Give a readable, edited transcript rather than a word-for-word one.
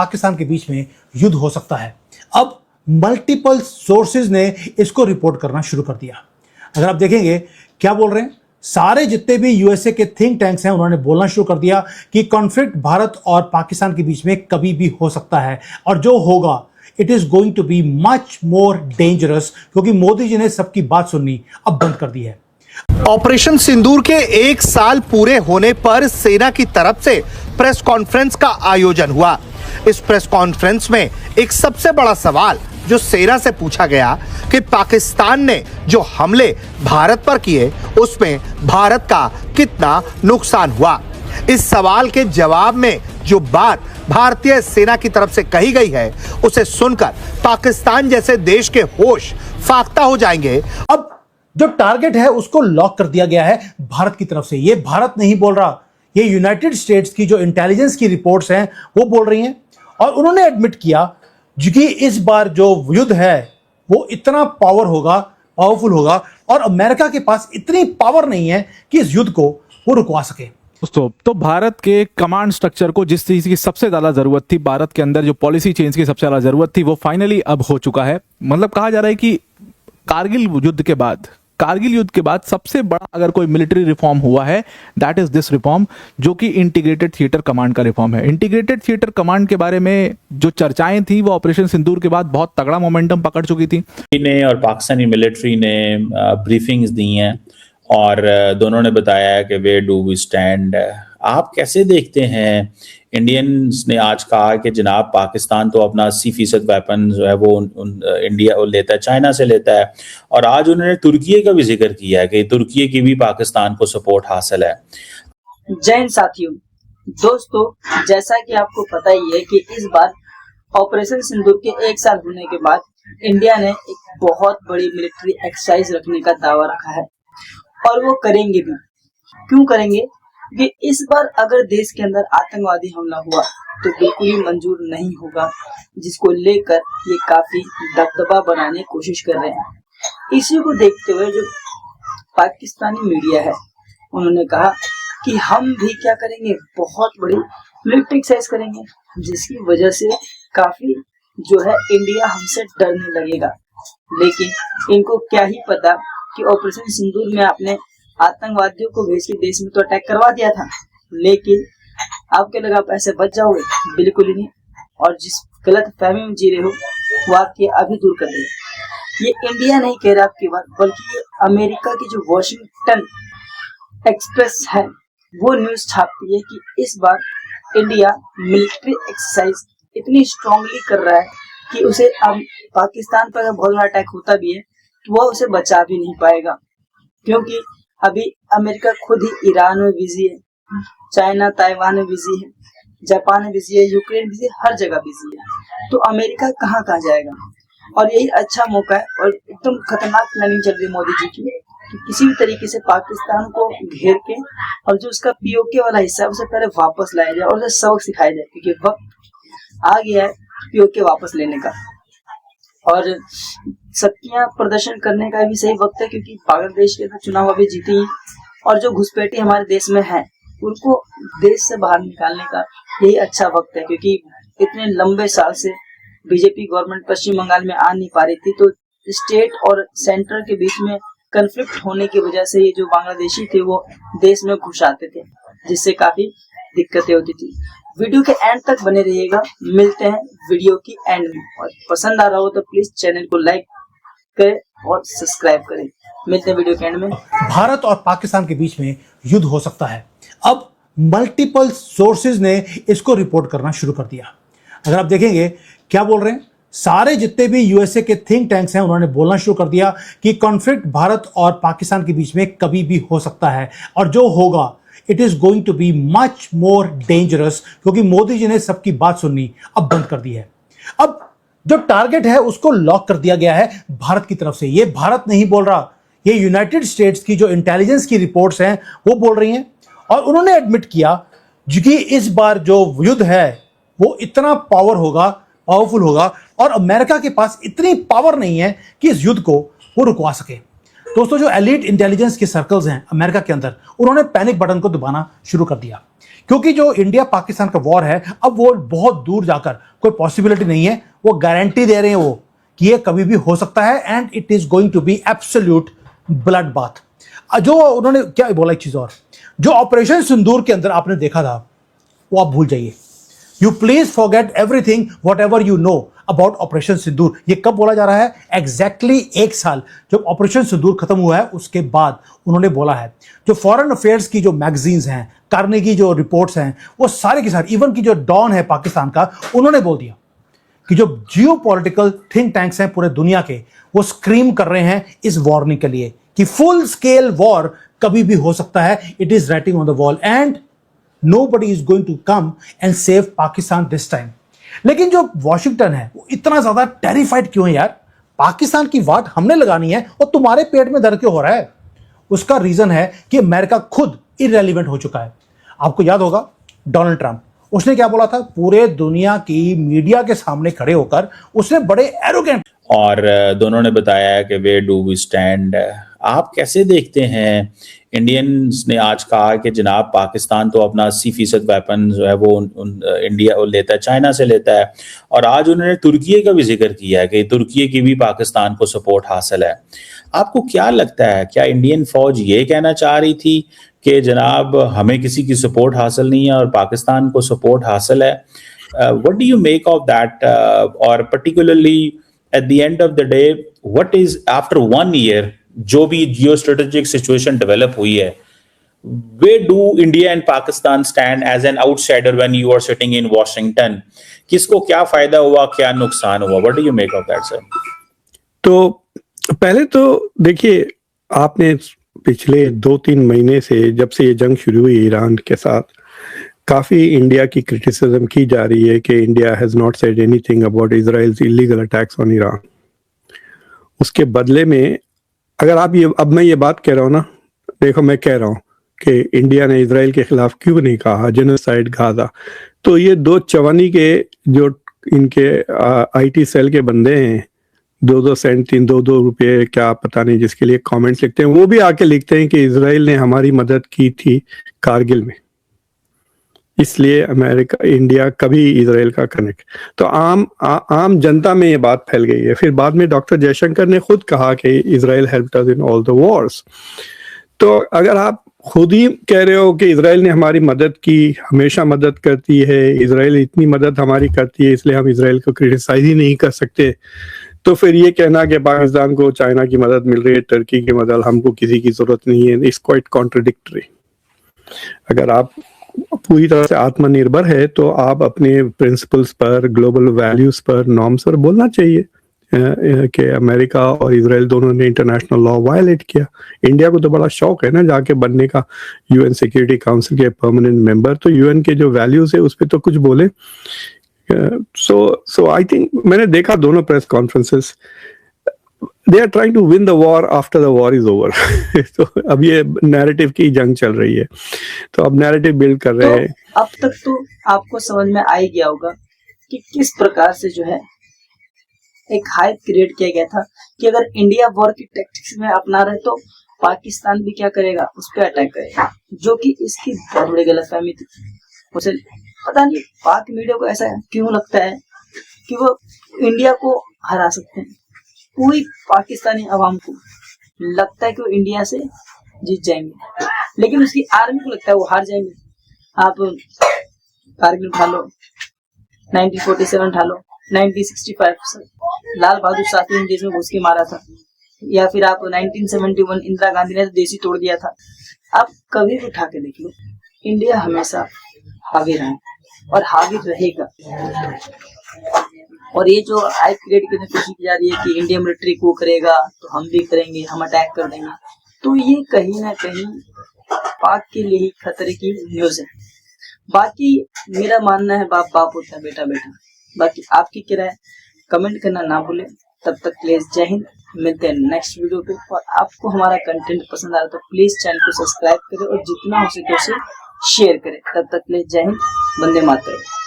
पाकिस्तान के बीच में युद्ध हो सकता है। अब मल्टीपल सोर्सेज ने इसको रिपोर्ट करना शुरू कर दिया। अगर आप देखेंगे क्या बोल रहे हैं, सारे जितने भी यूएसए के थिंक टैंक्स हैं उन्होंने बोलना शुरू कर दिया कि कॉन्फ्लिक्ट भारत और पाकिस्तान के बीच में कभी भी हो सकता है और जो होगा it is going to be much more dangerous, क्योंकि मोदी जी ने सबकी बात सुननी अब बंद कर दी है। ऑपरेशन सिंदूर के 1 साल पूरे होने पर सेना की तरफ से प्रेस कॉन्फ्रेंस का आयोजन हुआ। इस प्रेस कॉन्फ्रेंस में एक सबसे बड़ा सवाल जो सेना से पूछा गया कि पाकिस्तान ने जो हमले भारत पर किए उसमें भारत का कितना नुकसान हुआ। इस सवाल के जवाब में जो बात भारतीय सेना की तरफ से कही गई है उसे सुनकर पाकिस्तान जैसे देश के होश फाख्ता हो जाएंगे। अब जो टारगेट है उसको लॉक कर दिया गया है भारत की तरफ से। ये भारत नहीं बोल रहा, ये यूनाइटेड स्टेट्स की जो इंटेलिजेंस की रिपोर्ट्स हैं वो बोल रही हैं और उन्होंने एडमिट किया कि इस बार जो युद्ध है वो इतना पावरफुल होगा और अमेरिका के पास इतनी पावर नहीं है कि इस युद्ध को वो रुकवा सके। दोस्तों, तो भारत के कमांड स्ट्रक्चर को जिस चीज की सबसे ज्यादा जरूरत थी, भारत के अंदर जो पॉलिसी चेंज की सबसे ज्यादा जरूरत थी, वो फाइनली अब हो चुका है। मतलब कहा जा रहा है कि कारगिल युद्ध के बाद सबसे बड़ा अगर कोई मिलिट्री रिफॉर्म हुआ है दैट इज दिस रिफॉर्म, जो कि इंटीग्रेटेड थिएटर कमांड का रिफॉर्म है। इंटीग्रेटेड थिएटर कमांड के बारे में जो चर्चाएं थी वो ऑपरेशन सिंदूर के बाद बहुत तगड़ा मोमेंटम पकड़ चुकी थी। ने और पाकिस्तानी मिलिट्री ने ब्रीफिंग्स दी हैं और दोनों ने बताया है कि वे डू वी स्टैंड। आप कैसे देखते हैं? इंडियंस ने आज कहा कि जनाब पाकिस्तान तो अपना 80% वेपन जो है वो इंडिया लेता है, चाइना से लेता है, और आज उन्होंने तुर्की का भी जिक्र किया है कि तुर्की की भी पाकिस्तान को सपोर्ट हासिल है। जय हिंद साथियों। दोस्तों, जैसा कि आपको पता ही है कि इस बार ऑपरेशन सिंदूर के 1 साल होने के बाद इंडिया ने एक बहुत बड़ी मिलिट्री एक्सरसाइज रखने का दावा रखा है और वो करेंगे भी। क्यों करेंगे? कि इस बार अगर देश के अंदर आतंकवादी हमला हुआ तो बिल्कुल ही मंजूर नहीं होगा, जिसको लेकर ये काफी दबदबा बनाने की कोशिश कर रहे हैं। इसी को देखते हुए जो पाकिस्तानी मीडिया है उन्होंने कहा कि हम भी क्या करेंगे, बहुत बड़ी मिलिट्री एक्सरसाइज करेंगे, जिसकी वजह से काफी जो है इंडिया हमसे डरने लगेगा। लेकिन इनको क्या ही पता कि ऑपरेशन सिंदूर में आपने आतंकवादियों को भेज के देश में तो अटैक करवा दिया था, लेकिन आपके लगा आप ऐसे बच जाओगे, बिल्कुल ही नहीं। और जिस गलत फहमी में जी रहे हो वो आपके अभी दूर कर देगा। ये इंडिया नहीं कह रहा आपकी बात, बल्कि ये अमेरिका की जो वॉशिंगटन एक्सप्रेस है वो न्यूज छापती है कि इस बार इंडिया मिलिट्री एक्सरसाइज इतनी स्ट्रांगली कर रहा है कि उसे अब पाकिस्तान पर अगर बहुत बड़ा अटैक होता भी है तो वह उसे बचा भी नहीं पाएगा, क्योंकि अभी अमेरिका खुद ही ईरान में बिजी है, चाइना ताइवान में बिजी है, जापान में बिजी है, यूक्रेन बिजी है, हर जगह बिजी है। तो अमेरिका कहाँ जाएगा? और यही अच्छा मौका है और एकदम खतरनाक प्लानिंग चल रही है मोदी जी की कि किसी भी तरीके से पाकिस्तान को घेर के और जो उसका पीओके वाला हिस्सा है उसे पहले वापस लाया जाए और उसे सबक सिखाया जाए, क्योंकि वक्त आ गया है पीओके वापस लेने का। और शक्तियां प्रदर्शन करने का भी सही वक्त है, क्योंकि बांग्लादेश के चुनाव अभी जीती हैं और जो घुसपैठी हमारे देश में है उनको देश से बाहर निकालने का यही अच्छा वक्त है, क्योंकि इतने लंबे साल से बीजेपी गवर्नमेंट पश्चिम बंगाल में आ नहीं पा रही थी। तो स्टेट और सेंटर के बीच में कन्फ्लिक्ट होने की वजह से ये जो बांग्लादेशी थे वो देश में घुस आते थे, जिससे काफी दिक्कतें होती थी। वीडियो के एंड तक बने रहिएगा, मिलते हैं वीडियो की एंड में। और पसंद आ रहा हो तो प्लीज चैनल को लाइक करें और सब्सक्राइब करें। मिलते हैं वीडियो के एंड में। भारत और पाकिस्तान के बीच में युद्ध हो सकता है। अब मल्टीपल सोर्सेज ने इसको रिपोर्ट करना शुरू कर दिया। अगर आप देखेंगे क्या बोल रहे हैं, सारे जितने भी यूएसए के थिंक टैंक्स हैं उन्होंने बोलना शुरू कर दिया कि कॉन्फ्लिक्ट भारत और पाकिस्तान के बीच में कभी भी हो सकता है और जो होगा it is going to be much more dangerous, क्योंकि मोदी जी ने सबकी बात सुननी अब बंद कर दी है। अब जो टारगेट है उसको लॉक कर दिया गया है भारत की तरफ से। ये भारत नहीं बोल रहा, ये यूनाइटेड स्टेट्स की जो इंटेलिजेंस की रिपोर्ट्स हैं वो बोल रही हैं और उन्होंने एडमिट किया कि इस बार जो युद्ध है वो इतना पावरफुल होगा और अमेरिका के पास इतनी पावर नहीं है कि इस युद्ध को वो रुकवा सके। दोस्तों जो एलीट इंटेलिजेंस के सर्कल्स हैं अमेरिका के अंदर, उन्होंने पैनिक बटन को दबाना शुरू कर दिया, क्योंकि जो इंडिया पाकिस्तान का वॉर है अब वो बहुत दूर जाकर कोई पॉसिबिलिटी नहीं है। वो गारंटी दे रहे हैं वो कि ये कभी भी हो सकता है and it is going to be absolute blood bath. जो उन्होंने क्या बोला, एक चीज और, जो ऑपरेशन सिंदूर के अंदर आपने देखा था वो आप भूल जाइए। You please forget everything whatever you know about operation Sindoor. ये कब बोला जा रहा है? एग्जैक्टली 1 साल जब ऑपरेशन सिंदूर खत्म हुआ है उसके बाद उन्होंने बोला है। जो फॉरेन अफेयर्स की जो मैगजीन्स हैं, कार्नेगी जो रिपोर्ट्स हैं, वो सारे के सारे, इवन की जो डॉन है पाकिस्तान का, उन्होंने बोल दिया कि जो जियो पॉलिटिकल थिंक टैंक्स हैं पूरे दुनिया के, वो स्क्रीम कर रहे हैं इस वार्निंग के लिए कि फुल स्केल वॉर कभी भी हो सकता है। It is writing on the wall and nobody is going to come and save Pakistan this time। लेकिन जो वॉशिंगटन है वो इतना ज्यादा टेरिफाइड क्यों है यार? पाकिस्तान की वाट हमने लगानी है और तुम्हारे पेट में दर्द क्यों हो रहा है? उसका रीजन है कि अमेरिका खुद इररेलेवेंट हो चुका है। आपको याद होगा डोनाल्ड ट्रंप, उसने क्या बोला था? पूरे दुनिया की मीडिया के सामने खड़े होकर उसने बड़े एरोगेंट, और दोनों ने बताया कि वे डू वी स्टैंड। आप कैसे देखते हैं? इंडियंस ने आज कहा कि जनाब पाकिस्तान तो अपना 80% वेपन जो है वो इंडिया लेता है, चाइना से लेता है, और आज उन्होंने तुर्की का भी जिक्र किया है कि तुर्की की भी पाकिस्तान को सपोर्ट हासिल है। आपको क्या लगता है, क्या इंडियन फौज ये कहना चाह रही थी कि जनाब हमें किसी की सपोर्ट हासिल नहीं है और पाकिस्तान को सपोर्ट हासिल है? What do you make of that? और particularly at the end of the day what is after 1 year जो भी जियो स्ट्रेटेजिक सिचुएशन डेवलप हुई है, where do India and Pakistan stand as an outsider when you are sitting in Washington? किसको क्या फायदा हुआ, क्या नुकसान हुआ? What do you make of that sir? तो पहले तो देखिए, आपने पिछले 2-3 महीने से, जब से ये जंग शुरू हुई ईरान के साथ, काफी इंडिया की क्रिटिसिज्म की जा रही है कि India has not said anything about Israel's illegal attacks on Iran. उसके बदले में अगर आप ये, अब मैं ये बात कह रहा हूँ ना, देखो मैं कह रहा हूँ कि इंडिया ने इजराइल के खिलाफ क्यों नहीं कहा जेनोसाइड गाजा, तो ये 2 चवन्नी के जो इनके आईटी सेल के बंदे हैं, 2-2 सेंट 3-2 रुपये क्या पता नहीं, जिसके लिए कमेंट्स लिखते हैं, वो भी आके लिखते हैं कि इजराइल ने हमारी मदद की थी कारगिल में, इसलिए अमेरिका इंडिया कभी इजराइल का कनेक्ट। तो आम जनता में ये बात फैल गई है। फिर बाद में डॉक्टर जयशंकर ने खुद कहा कि Israel helped us in all the Wars. तो अगर आप खुद ही कह रहे हो कि इजराइल ने हमारी मदद की, हमेशा मदद करती है, इजराइल इतनी मदद हमारी करती है इसलिए हम इजराइल को क्रिटिसाइज ही नहीं कर सकते, तो फिर ये कहना कि पाकिस्तान को चाइना की मदद मिल रही है, टर्की की मदद, हमको किसी की जरूरत नहीं है, इट्स क्वाइट कॉन्ट्रडिक्टरी। अगर आप पूरी तरह से आत्मनिर्भर है तो आप अपने प्रिंसिपल्स पर, ग्लोबल वैल्यूज पर, नॉर्म्स पर बोलना चाहिए कि अमेरिका और इजराइल दोनों ने इंटरनेशनल लॉ वायलेट किया। इंडिया को तो बड़ा शौक है ना जाके बनने का यूएन सिक्योरिटी काउंसिल के परमानेंट मेंबर, तो यूएन के जो वैल्यूज है उस पर तो कुछ बोले। सो आई थिंक मैंने देखा दोनों press conferences, they are trying to win the war after the war is over. तो अब ये नैरेटिव की जंग चल रही है, तो अब नैरेटिव बिल्ड कर रहे हैं। अब तक तो आपको समझ में आ ही गया होगा कि किस प्रकार से जो है एक हाइप क्रिएट किया गया था कि अगर इंडिया वॉर की टैक्टिक्स में अपना रहे तो पाकिस्तान भी क्या करेगा, उस पर अटैक करेगा, जो कि इसकी बहुत बड़ी गलतफहमी थी। उसे पता नहीं पाक मीडिया को ऐसा क्यों लगता है कि वो इंडिया को हरा सकते हैं। पूरी पाकिस्तानी अवाम को लगता है कि वो इंडिया से जीत जाएंगे, लेकिन उसकी आर्मी को लगता है वो हार जाएंगे। आप कारगिल उठा लो, 1947 उठा लो, 1965 लाल बहादुर शास्त्री ने देश में घुस के मारा था, या फिर आप 1971 इंदिरा गांधी ने तो देश ही तोड़ दिया था। आप कभी भी उठा के देख लो, इंडिया हमेशा हावी रहा और हावी रहेगा। और ये जो हाइप क्रिएट करने की कोशिश की जा रही है कि इंडिया मिलिट्री को करेगा तो हम भी करेंगे, हम अटैक कर देंगे, तो ये कहीं ना कहीं पाक के लिए ही खतरे की न्यूज है। बाकी मेरा मानना है बाप बाप होता है, बेटा बेटा। बाकी आपकी क्या राय, कमेंट करना ना भूलें। तब तक प्लीज जय हिंद, मिलते हैं नेक्स्ट वीडियो पे। और आपको हमारा कंटेंट पसंद आ रहा है तो प्लीज चैनल को सब्सक्राइब करें और जितना हो सके उसे शेयर करें। तब तक प्लीज जय हिंद, वंदे मातरम।